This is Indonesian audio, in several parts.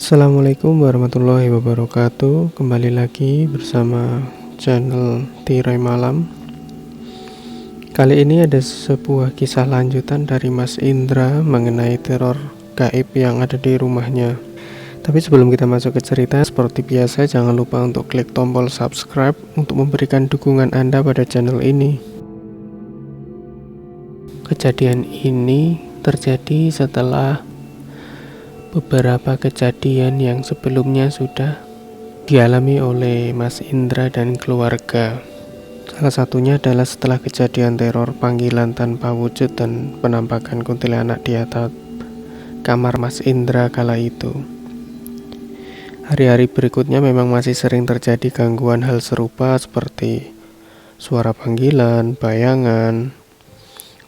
Assalamualaikum warahmatullahi wabarakatuh. Kembali lagi bersama channel Tirai Malam. Kali ini ada sebuah kisah lanjutan dari Mas Indra mengenai teror gaib yang ada di rumahnya. Tapi sebelum kita masuk ke cerita, seperti biasa jangan lupa untuk klik tombol subscribe untuk memberikan dukungan Anda pada channel ini. Kejadian ini terjadi setelah beberapa kejadian yang sebelumnya sudah dialami oleh Mas Indra dan keluarga. Salah satunya adalah setelah kejadian teror panggilan tanpa wujud dan penampakan kuntilanak di atap kamar Mas Indra kala itu. Hari-hari berikutnya memang masih sering terjadi gangguan hal serupa seperti suara panggilan, bayangan,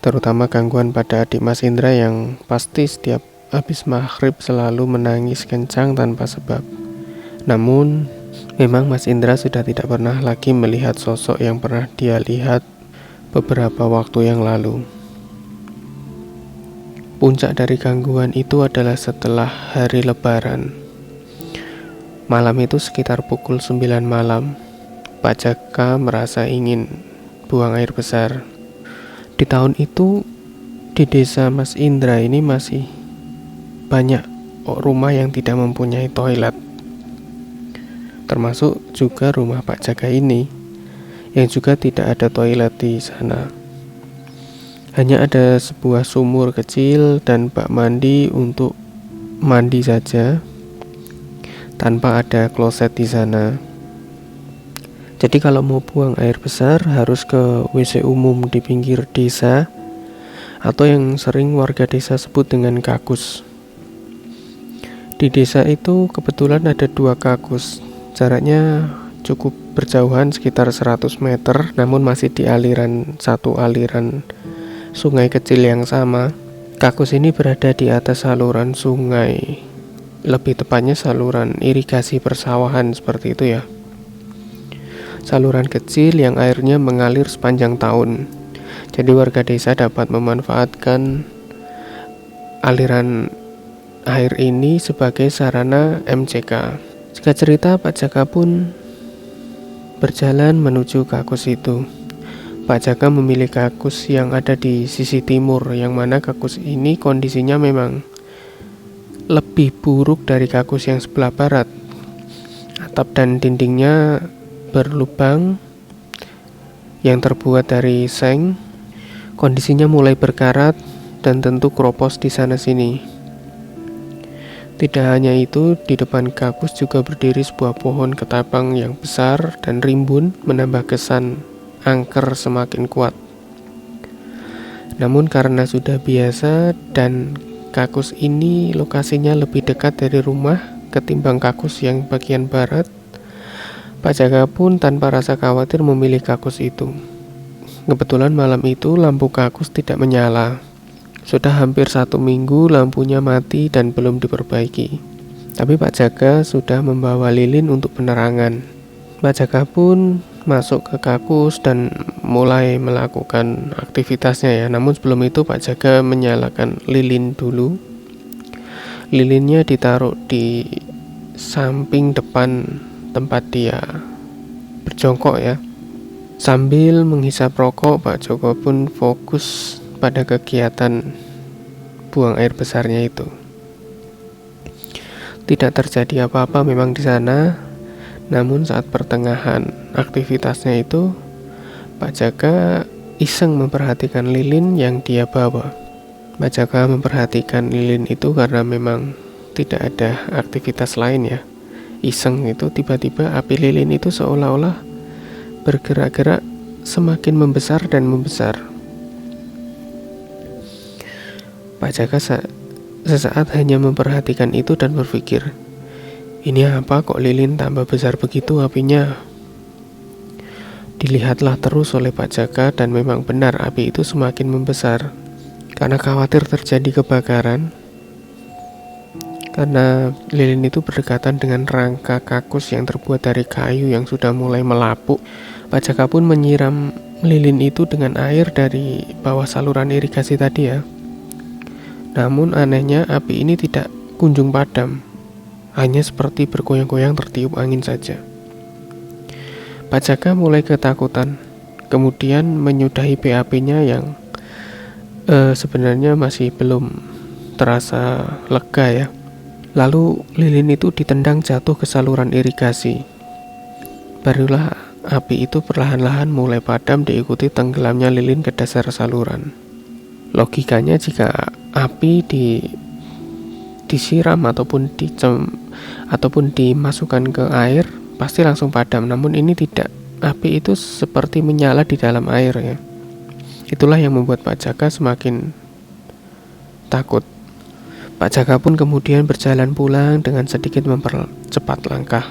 terutama gangguan pada adik Mas Indra yang pasti setiap habis maghrib selalu menangis kencang tanpa sebab. Namun, memang Mas Indra sudah tidak pernah lagi melihat sosok yang pernah dia lihat beberapa waktu yang lalu. Puncak dari gangguan itu adalah setelah hari Lebaran. Malam itu sekitar pukul 9 malam, Pak Jaka merasa ingin buang air besar. Di tahun itu, di desa Mas Indra ini masih banyak rumah yang tidak mempunyai toilet, termasuk juga rumah Pak Jaka ini yang juga tidak ada toilet di sana. Hanya ada sebuah sumur kecil dan bak mandi untuk mandi saja, tanpa ada kloset di sana. Jadi kalau mau buang air besar harus ke WC umum di pinggir desa, atau yang sering warga desa sebut dengan kakus. Di desa itu kebetulan ada 2 kakus, jaraknya cukup berjauhan sekitar 100 meter, namun masih di satu aliran sungai kecil yang sama. Kakus ini berada di atas saluran sungai, lebih tepatnya saluran irigasi persawahan seperti itu ya. Saluran kecil yang airnya mengalir sepanjang tahun, jadi warga desa dapat memanfaatkan aliran air ini sebagai sarana MCK. Singkat cerita, Pak Jaka pun berjalan menuju kakus itu. Pak Jaka memilih kakus yang ada di sisi timur, yang mana kakus ini kondisinya memang lebih buruk dari kakus yang sebelah barat. Atap dan dindingnya berlubang yang terbuat dari seng. Kondisinya mulai berkarat dan tentu keropos di sana-sini. Tidak hanya itu, di depan kakus juga berdiri sebuah pohon ketapang yang besar dan rimbun, menambah kesan angker semakin kuat. Namun karena sudah biasa dan kakus ini lokasinya lebih dekat dari rumah ketimbang kakus yang bagian barat, Pak Jaka pun tanpa rasa khawatir memilih kakus itu. Kebetulan malam itu lampu kakus tidak menyala. Sudah hampir 1 minggu lampunya mati dan belum diperbaiki. Tapi Pak Jaka sudah membawa lilin untuk penerangan. Pak Jaka pun masuk ke kakus dan mulai melakukan aktivitasnya ya. Namun sebelum itu Pak Jaka menyalakan lilin dulu. Lilinnya ditaruh di samping depan tempat dia berjongkok ya. Sambil menghisap rokok, Pak Joko pun fokus pada kegiatan buang air besarnya itu. Tidak terjadi apa-apa memang di sana, namun saat pertengahan aktivitasnya itu, Pak Jaka iseng memperhatikan lilin yang dia bawa. Pak Jaka memperhatikan lilin itu karena memang tidak ada aktivitas lain ya. Iseng itu tiba-tiba api lilin itu seolah-olah bergerak-gerak semakin membesar dan membesar. Pak Jaka sesaat hanya memperhatikan itu dan berpikir, ini apa kok lilin tambah besar begitu apinya? Dilihatlah terus oleh Pak Jaka dan memang benar api itu semakin membesar. Karena khawatir terjadi kebakaran, karena lilin itu berdekatan dengan rangka kakus yang terbuat dari kayu yang sudah mulai melapuk, Pak Jaka pun menyiram lilin itu dengan air dari bawah saluran irigasi tadi ya. Namun anehnya api ini tidak kunjung padam. hanya seperti bergoyang-goyang tertiup angin saja. Pak Jaka mulai ketakutan, kemudian menyudahi BAP-nya yang sebenarnya masih belum terasa lega ya. Lalu lilin itu ditendang jatuh ke saluran irigasi. Barulah api itu perlahan-lahan mulai padam diikuti tenggelamnya lilin ke dasar saluran. Logikanya jika api disiram ataupun dimasukkan ke air pasti langsung padam, namun ini tidak. Api itu seperti menyala di dalam air ya. Itulah yang membuat Pak Jaka semakin takut. Pak Jaka pun kemudian berjalan pulang dengan sedikit mempercepat langkah.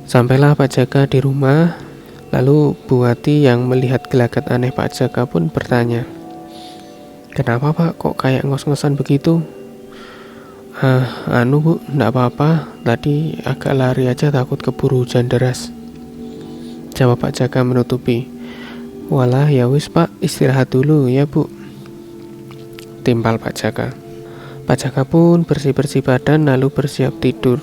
Sampailah Pak Jaka di rumah, lalu Bu Wati yang melihat gelagat aneh Pak Jaka pun bertanya, "Kenapa Pak, kok kayak ngos-ngosan begitu?" Bu, enggak apa-apa, tadi agak lari aja takut keburu hujan deras," jawab Pak Jaka menutupi. "Walah ya wis Pak, istirahat dulu ya Bu," timpal Pak Jaka. Pak Jaka pun bersih-bersih badan lalu bersiap tidur.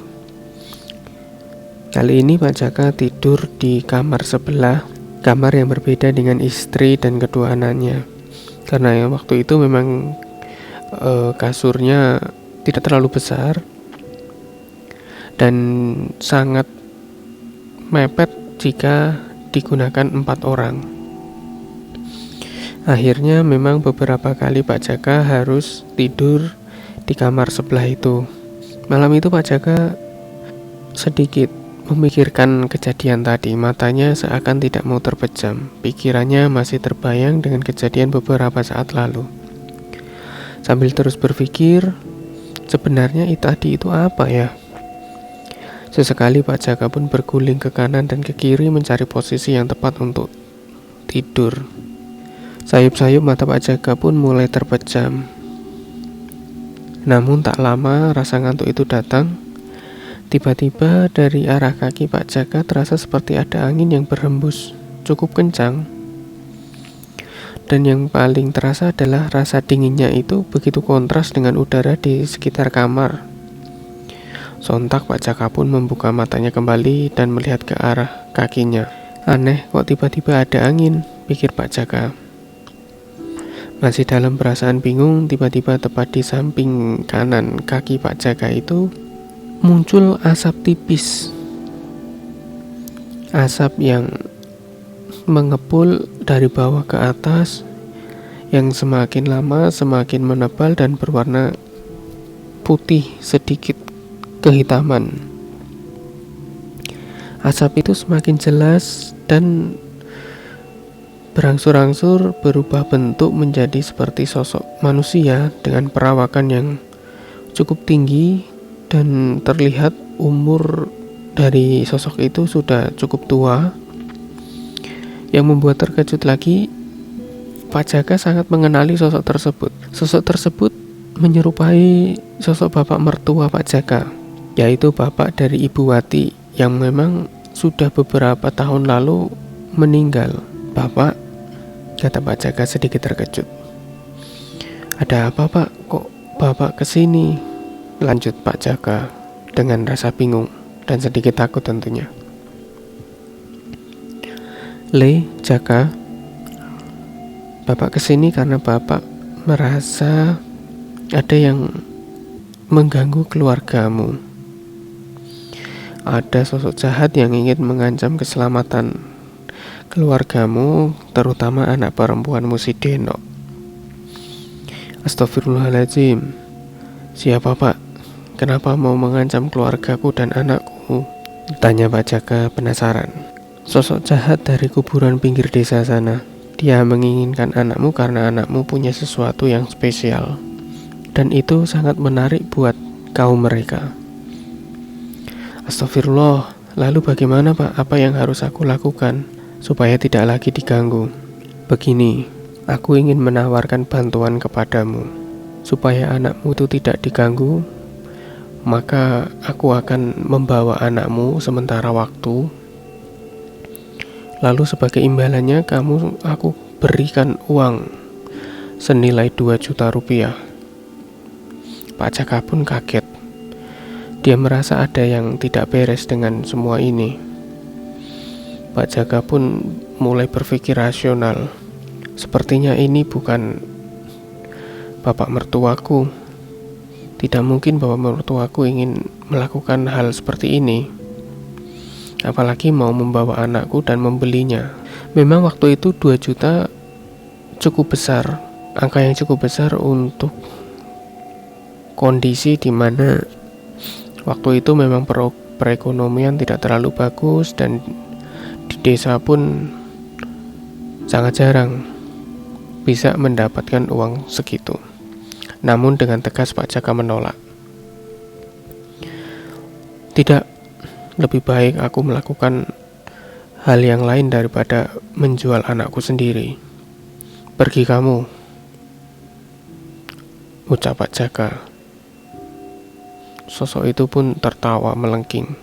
Kali ini Pak Jaka tidur di kamar sebelah, kamar yang berbeda dengan istri dan kedua anaknya. Karena ya, waktu itu memang kasurnya tidak terlalu besar dan sangat mepet jika digunakan 4 orang. Akhirnya memang beberapa kali Pak Jaka harus tidur di kamar sebelah itu. Malam itu Pak Jaka sedikit memikirkan kejadian tadi. Matanya seakan tidak mau terpejam. Pikirannya masih terbayang dengan kejadian beberapa saat lalu. Sambil terus berpikir, sebenarnya tadi itu apa ya? Sesekali Pak Jaka pun berguling ke kanan dan ke kiri mencari posisi yang tepat untuk tidur. Sayup-sayup mata Pak Jaka pun mulai terpejam. Namun tak lama rasa ngantuk itu datang. Tiba-tiba dari arah kaki Pak Jaka terasa seperti ada angin yang berhembus cukup kencang. Dan yang paling terasa adalah rasa dinginnya itu begitu kontras dengan udara di sekitar kamar. Sontak Pak Jaka pun membuka matanya kembali dan melihat ke arah kakinya. Aneh, kok tiba-tiba ada angin, pikir Pak Jaka. Masih dalam perasaan bingung, tiba-tiba tepat di samping kanan kaki Pak Jaka itu muncul asap tipis. Asap yang mengepul dari bawah ke atas, yang semakin lama semakin menebal dan berwarna putih sedikit kehitaman. Asap itu semakin jelas dan berangsur-angsur berubah bentuk menjadi seperti sosok manusia dengan perawakan yang cukup tinggi, dan terlihat umur dari sosok itu sudah cukup tua. Yang membuat terkejut lagi, Pak Jaka sangat mengenali sosok tersebut. Sosok tersebut menyerupai sosok bapak mertua Pak Jaka, yaitu bapak dari Ibu Wati yang memang sudah beberapa tahun lalu meninggal. "Bapak," kata Pak Jaka sedikit terkejut. "Ada apa Pak? Kok Bapak kesini?" lanjut Pak Jaka dengan rasa bingung dan sedikit takut tentunya. "Jaka, Bapak kesini karena Bapak merasa ada yang mengganggu keluargamu. Ada sosok jahat yang ingin mengancam keselamatan keluargamu, terutama anak perempuanmu si Deno." "Astagfirullahaladzim, siapa Pak? Kenapa mau mengancam keluargaku dan anakku?" tanya Pak Jaka penasaran. "Sosok jahat dari kuburan pinggir desa sana. Dia menginginkan anakmu karena anakmu punya sesuatu yang spesial, dan itu sangat menarik buat kaum mereka." "Astagfirullah, lalu bagaimana Pak? Apa yang harus aku lakukan supaya tidak lagi diganggu?" "Begini, aku ingin menawarkan bantuan kepadamu. Supaya anakmu itu tidak diganggu, maka aku akan membawa anakmu sementara waktu. Lalu sebagai imbalannya aku berikan uang senilai 2 juta rupiah." Pak Jaka pun kaget. Dia merasa ada yang tidak beres dengan semua ini. Pak Jaka pun mulai berpikir rasional. Sepertinya ini bukan bapak mertuaku. Tidak mungkin bapak mertuaku ingin melakukan hal seperti ini. Apalagi mau membawa anakku dan membelinya. Memang waktu itu 2 juta cukup besar. Angka yang cukup besar untuk kondisi di mana waktu itu memang perekonomian tidak terlalu bagus dan di desa pun sangat jarang bisa mendapatkan uang segitu. Namun dengan tegas Pak Jaka menolak. Tidak, lebih baik aku melakukan hal yang lain daripada menjual anakku sendiri. Pergi kamu, ucap Pak Jaka. Sosok itu pun tertawa melengking,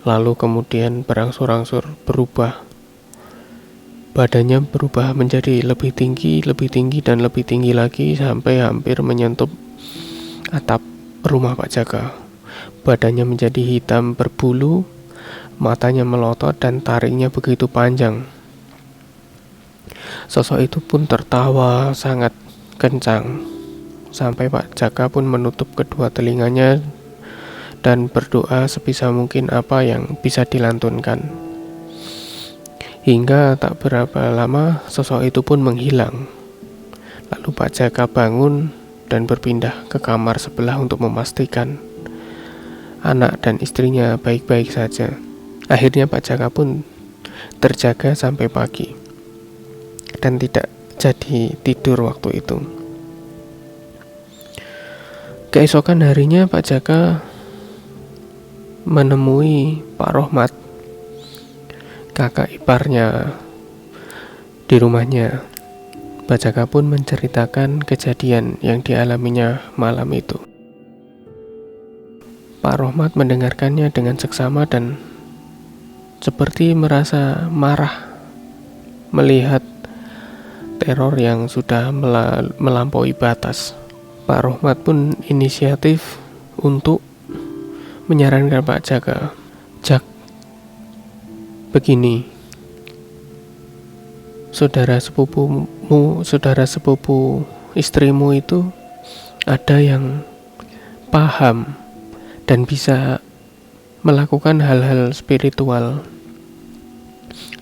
lalu kemudian berangsur-angsur berubah. Badannya berubah menjadi lebih tinggi, dan lebih tinggi lagi sampai hampir menyentuh atap rumah Pak Jaka. Badannya menjadi hitam berbulu, matanya melotot dan tariknya begitu panjang. Sosok itu pun tertawa sangat kencang, sampai Pak Jaka pun menutup kedua telinganya dan berdoa sebisa mungkin apa yang bisa dilantunkan. Hingga tak berapa lama sosok itu pun menghilang. Lalu Pak Jaka bangun dan berpindah ke kamar sebelah untuk memastikan anak dan istrinya baik-baik saja. Akhirnya Pak Jaka pun terjaga sampai pagi dan tidak jadi tidur waktu itu. Keesokan harinya Pak Jaka menemui Pak Rohmat, kakak iparnya, di rumahnya. Pak Jaka pun menceritakan kejadian yang dialaminya malam itu. Pak Rohmat mendengarkannya dengan seksama dan seperti merasa marah melihat teror yang sudah melampaui batas. Pak Rohmat pun inisiatif untuk menyarankan Pak Jaka, "Jak, begini, saudara sepupu istrimu itu ada yang paham dan bisa melakukan hal-hal spiritual,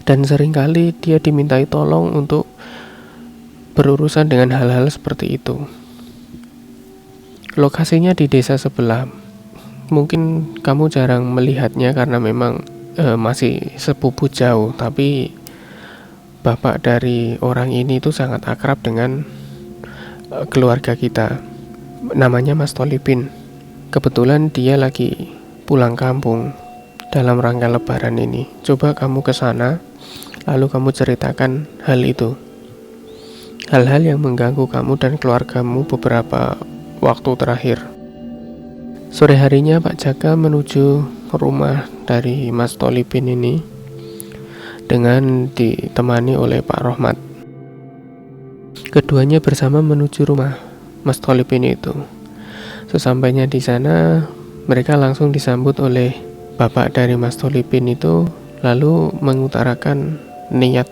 dan seringkali dia dimintai tolong untuk berurusan dengan hal-hal seperti itu. Lokasinya di desa sebelah. Mungkin kamu jarang melihatnya karena memang masih sepupu jauh, tapi bapak dari orang ini itu sangat akrab dengan keluarga kita. Namanya Mas Tolipin. Kebetulan dia lagi pulang kampung dalam rangka lebaran ini. Coba kamu ke sana, lalu kamu ceritakan hal itu. Hal-hal yang mengganggu kamu dan keluargamu beberapa waktu terakhir." Sore harinya Pak Jaka menuju rumah dari Mas Tolipin ini dengan ditemani oleh Pak Rohmat. Keduanya bersama menuju rumah Mas Tolipin itu. Sesampainya di sana, mereka langsung disambut oleh bapak dari Mas Tolipin itu, lalu mengutarakan niat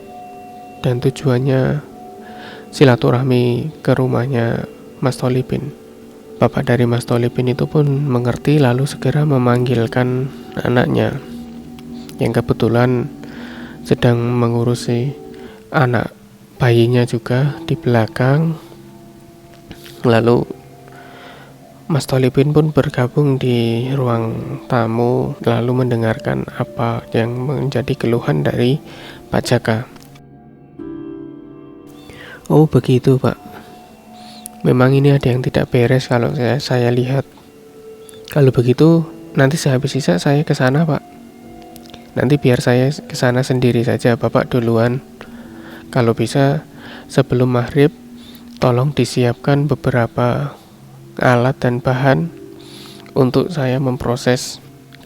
dan tujuannya silaturahmi ke rumahnya Mas Tolipin. Bapak dari Mas Tolipin itu pun mengerti, lalu segera memanggilkan anaknya yang kebetulan sedang mengurusi anak bayinya juga di belakang. Lalu Mas Tolipin pun bergabung di ruang tamu, lalu mendengarkan apa yang menjadi keluhan dari Pak Jaka. "Oh begitu Pak, memang ini ada yang tidak beres kalau saya lihat. Kalau begitu nanti sehabis sisa saya ke sana Pak. Nanti biar saya ke sana sendiri saja, Bapak duluan. Kalau bisa sebelum maghrib tolong disiapkan beberapa alat dan bahan untuk saya memproses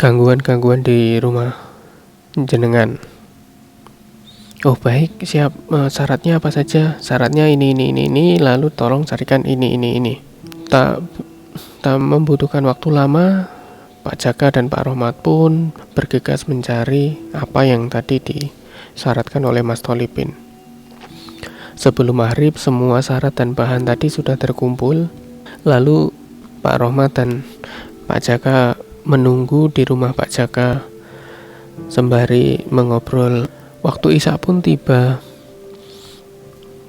gangguan-gangguan di rumah jenengan." "Oh baik, siap. Syaratnya apa saja?" "Syaratnya ini, lalu tolong carikan ini. Tak membutuhkan waktu lama, Pak Jaka dan Pak Rohmat pun bergegas mencari apa yang tadi disyaratkan oleh Mas Tholipin. Sebelum maghrib semua syarat dan bahan tadi sudah terkumpul. Lalu Pak Rohmat dan Pak Jaka menunggu di rumah Pak Jaka sembari mengobrol. Waktu Isya pun tiba.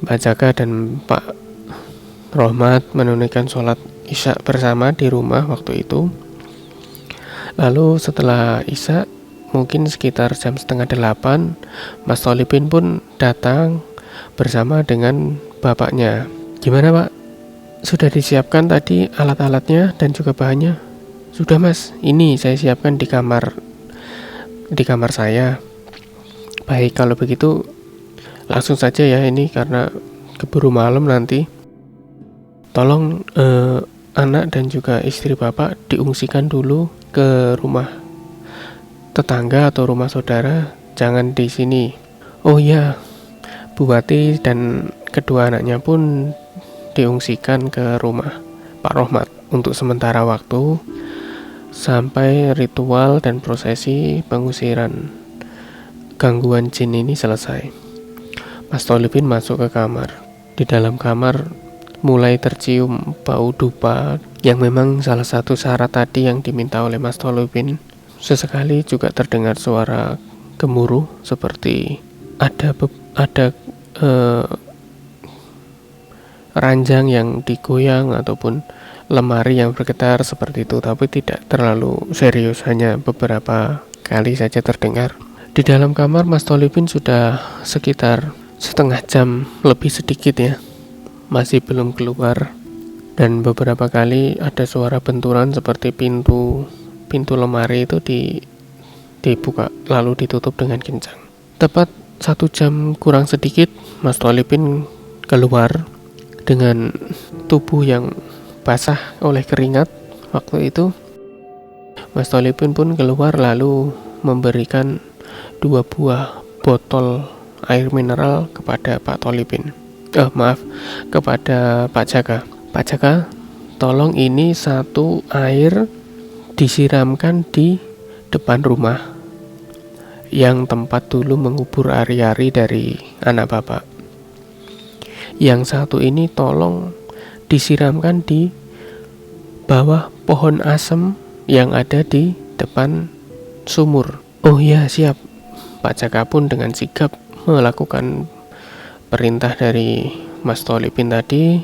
Pak Jaka dan Pak Rohmat menunaikan sholat Isya bersama di rumah waktu itu. Lalu setelah Isya, mungkin sekitar jam 7:30, Mas Tholipin pun datang bersama dengan bapaknya. Gimana Pak? Sudah disiapkan tadi alat-alatnya dan juga bahannya? Sudah Mas, ini saya siapkan di kamar saya. Baik, kalau begitu langsung saja ya ini karena keburu malam nanti. Tolong anak dan juga istri Bapak diungsikan dulu ke rumah tetangga atau rumah saudara, jangan di sini. Oh ya, Bu Wati dan kedua anaknya pun diungsikan ke rumah Pak Rohmat untuk sementara waktu sampai ritual dan prosesi pengusiran gangguan jin ini selesai. Mas Tholipin masuk ke kamar. Di dalam kamar mulai tercium bau dupa yang memang salah satu syarat tadi yang diminta oleh Mas Tholipin. Sesekali juga terdengar suara gemuruh seperti ada ranjang yang digoyang ataupun lemari yang bergetar seperti itu, tapi tidak terlalu serius, hanya beberapa kali saja terdengar. Di dalam kamar Mas Tholipin sudah sekitar setengah jam lebih sedikit ya, masih belum keluar, dan beberapa kali ada suara benturan seperti pintu lemari itu dibuka lalu ditutup dengan kencang. Tepat 1 jam kurang sedikit Mas Tholipin keluar dengan tubuh yang basah oleh keringat. Waktu itu Mas Tholipin pun keluar lalu memberikan 2 buah botol air mineral kepada Pak Tholipin. Kepada Pak Jaka. Pak Jaka, tolong ini 1 air disiramkan di depan rumah yang tempat dulu mengubur ari-ari dari anak Bapak. Yang 1 ini tolong disiramkan di bawah pohon asem yang ada di depan sumur. Oh ya, siap. Pak Jaka pun dengan sigap melakukan perintah dari Mas Tholipin tadi.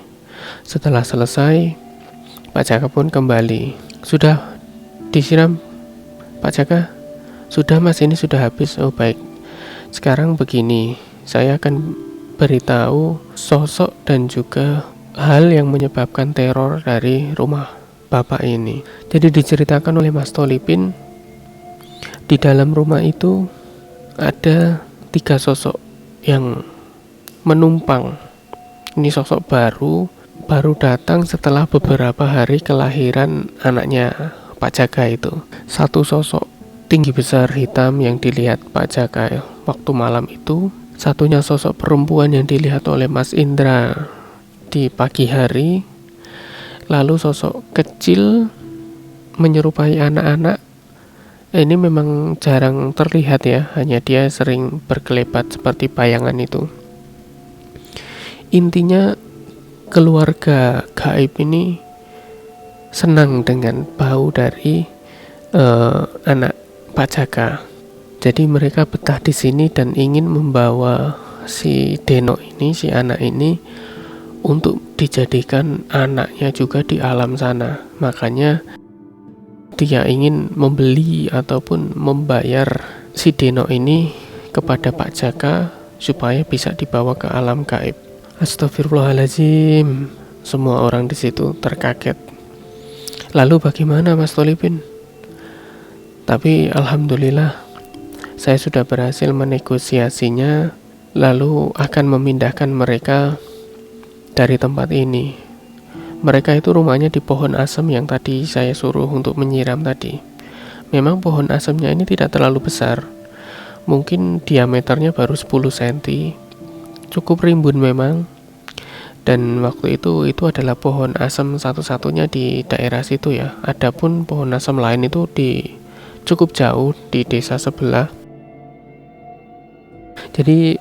Setelah selesai, Pak Jaka pun kembali. Sudah disiram Pak Jaka? Sudah Mas, ini sudah habis. Oh baik, sekarang begini, saya akan beritahu sosok dan juga hal yang menyebabkan teror dari rumah Bapak ini. Jadi diceritakan oleh Mas Tholipin, di dalam rumah itu ada 3 sosok yang menumpang. Ini sosok baru datang setelah beberapa hari kelahiran anaknya Pak Jaka itu. 1 sosok tinggi besar hitam yang dilihat Pak Jaka waktu malam itu. Satunya sosok perempuan yang dilihat oleh Mas Indra di pagi hari. Lalu sosok kecil menyerupai anak-anak. Ini memang jarang terlihat ya, hanya dia sering berkelebat seperti bayangan itu. Intinya keluarga gaib ini senang dengan bau dari anak Pak Jaka. Jadi mereka betah di sini dan ingin membawa si Deno ini, si anak ini, untuk dijadikan anaknya juga di alam sana. Makanya dia ingin membeli ataupun membayar si Deno ini kepada Pak Jaka supaya bisa dibawa ke alam gaib. Astagfirullahaladzim. Semua orang di situ terkaget. Lalu bagaimana Mas Tholipin? Tapi alhamdulillah saya sudah berhasil menegosiasinya, lalu akan memindahkan mereka dari tempat ini. Mereka itu rumahnya di pohon asem yang tadi saya suruh untuk menyiram tadi. Memang pohon asemnya ini tidak terlalu besar, mungkin diameternya baru 10 cm. Cukup rimbun memang, Dan waktu itu adalah pohon asem satu-satunya di daerah situ ya. Adapun pohon asem lain itu cukup jauh di desa sebelah. Jadi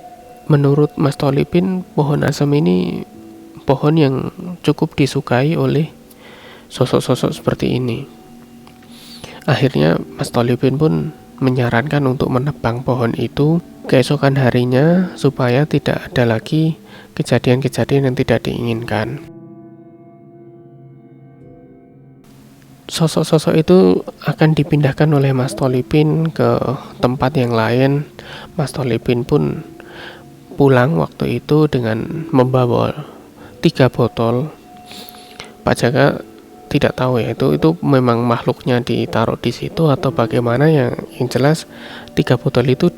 menurut Mas Tolipin, pohon asem ini pohon yang cukup disukai oleh sosok-sosok seperti ini. Akhirnya Mas Tolipin pun menyarankan untuk menebang pohon itu keesokan harinya supaya tidak ada lagi kejadian-kejadian yang tidak diinginkan. Sosok-sosok itu akan dipindahkan oleh Mas Tolipin ke tempat yang lain. Mas Tolipin pun pulang waktu itu dengan membawa 3 botol. Pak Jaka tidak tahu ya itu memang makhluknya ditaruh di situ atau bagaimana. Yang jelas 3 botol itu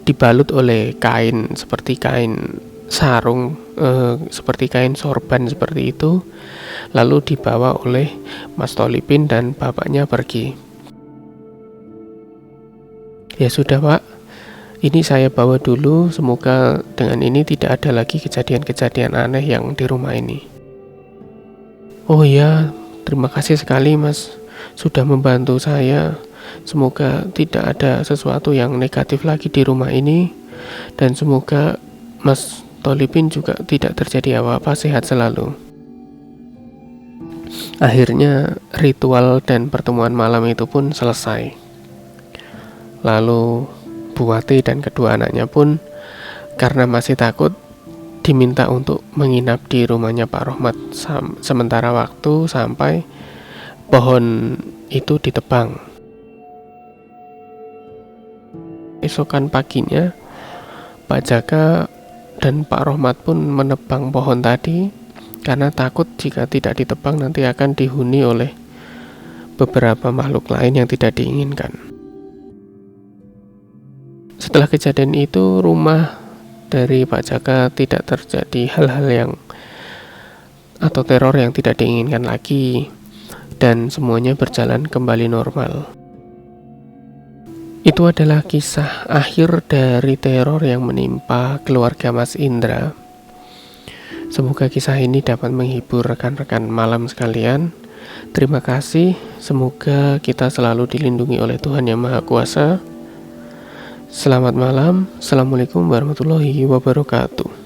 dibalut oleh kain seperti kain sarung, seperti kain sorban seperti itu, lalu dibawa oleh Mas Tolipin dan bapaknya pergi. Ya sudah Pak, ini saya bawa dulu, semoga dengan ini tidak ada lagi kejadian-kejadian aneh yang di rumah ini. Oh iya, terima kasih sekali Mas sudah membantu saya. Semoga tidak ada sesuatu yang negatif lagi di rumah ini, dan semoga Mas Tolipin juga tidak terjadi apa-apa, sehat selalu. Akhirnya ritual dan pertemuan malam itu pun selesai. Lalu Bu Wati dan kedua anaknya pun karena masih takut diminta untuk menginap di rumahnya Pak Rohmat sementara waktu sampai pohon itu ditebang. Esokan paginya Pak Jaka dan Pak Rohmat pun menebang pohon tadi karena takut jika tidak ditebang nanti akan dihuni oleh beberapa makhluk lain yang tidak diinginkan. Setelah kejadian itu, rumah dari Pak Jaka tidak terjadi hal-hal yang atau teror yang tidak diinginkan lagi, dan semuanya berjalan kembali normal. Itu adalah kisah akhir dari teror yang menimpa keluarga Mas Indra. Semoga kisah ini dapat menghibur rekan-rekan malam sekalian. Terima kasih, semoga kita selalu dilindungi oleh Tuhan Yang Maha Kuasa. Selamat malam, Assalamualaikum warahmatullahi wabarakatuh.